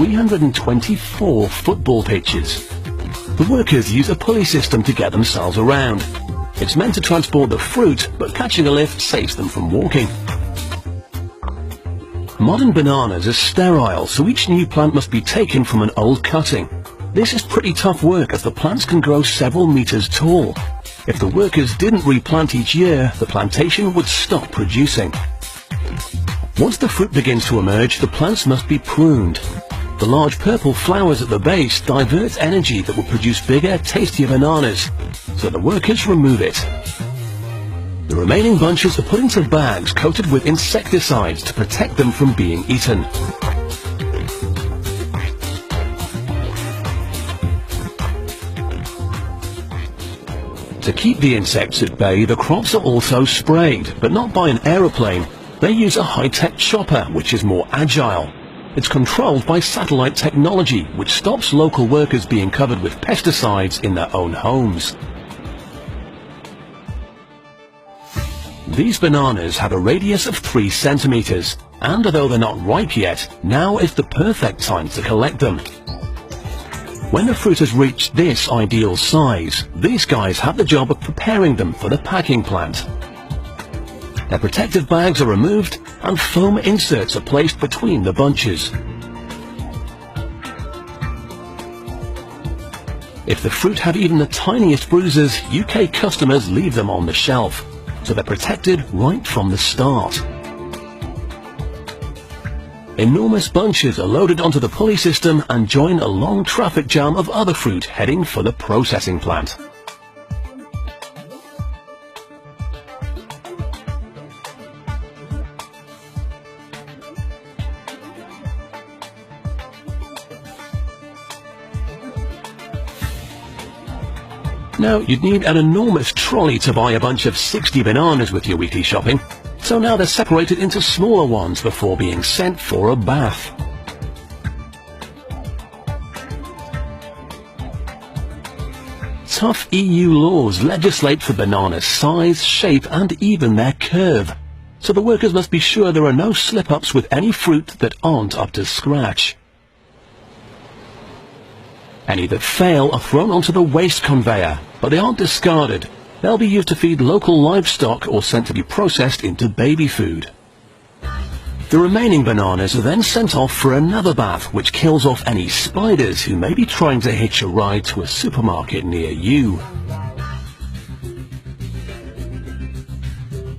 324 football pitches. The workers use a pulley system to get themselves around. It's meant to transport the fruit, but catching a lift saves them from walking. Modern bananas are sterile, so each new plant must be taken from an old cutting. This is pretty tough work as the plants can grow several meters tall. If the workers didn't replant each year, the plantation would stop producing. Once the fruit begins to emerge, the plants must be pruned. The large purple flowers at the base divert energy that will produce bigger, tastier bananas, so the workers remove it. The remaining bunches are put into bags coated with insecticides to protect them from being eaten. To keep the insects at bay, the crops are also sprayed, but not by an aeroplane. They use a high-tech chopper, which is more agile. It's controlled by satellite technology, which stops local workers being covered with pesticides in their own homes. These bananas have a radius of 3 centimeters, and although they're not ripe yet, now is the perfect time to collect them. When the fruit has reached this ideal size, these guys have the job of preparing them for the packing plant. Their protective bags are removed and foam inserts are placed between the bunches. If the fruit have even the tiniest bruises, UK customers leave them on the shelf, so they're protected right from the start. Enormous bunches are loaded onto the pulley system and join a long traffic jam of other fruit heading for the processing plant. Now, you'd need an enormous trolley to buy a bunch of 60 bananas with your weekly shopping, so now they're separated into smaller ones before being sent for a bath. Tough EU laws legislate for bananas' size, shape and even their curve, so the workers must be sure there are no slip-ups with any fruit that aren't up to scratch. Any that fail are thrown onto the waste conveyor, but they aren't discarded. They'll be used to feed local livestock or sent to be processed into baby food. The remaining bananas are then sent off for another bath, which kills off any spiders who may be trying to hitch a ride to a supermarket near you.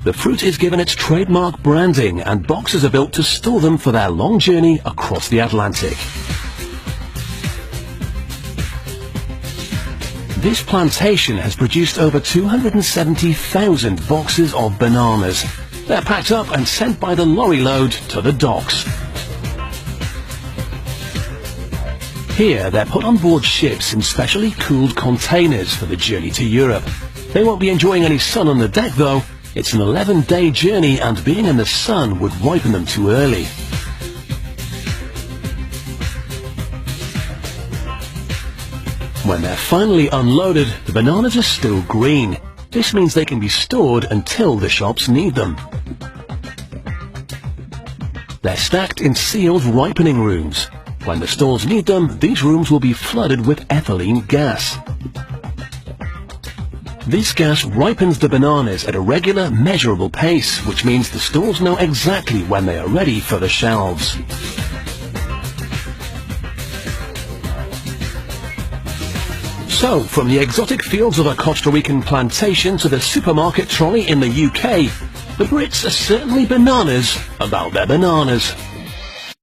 The fruit is given its trademark branding and boxes are built to store them for their long journey across the Atlantic. This plantation has produced over 270,000 boxes of bananas. They're packed up and sent by the lorry load to the docks. Here, they're put on board ships in specially cooled containers for the journey to Europe. They won't be enjoying any sun on the deck though. It's an 11-day journey and being in the sun would ripen them too early. When they're finally unloaded, the bananas are still green. This means they can be stored until the shops need them. They're stacked in sealed ripening rooms. When the stores need them, these rooms will be flooded with ethylene gas. This gas ripens the bananas at a regular, measurable pace, which means the stores know exactly when they are ready for the shelves. So, from the exotic fields of a Costa Rican plantation to the supermarket trolley in the UK, the Brits are certainly bananas about their bananas.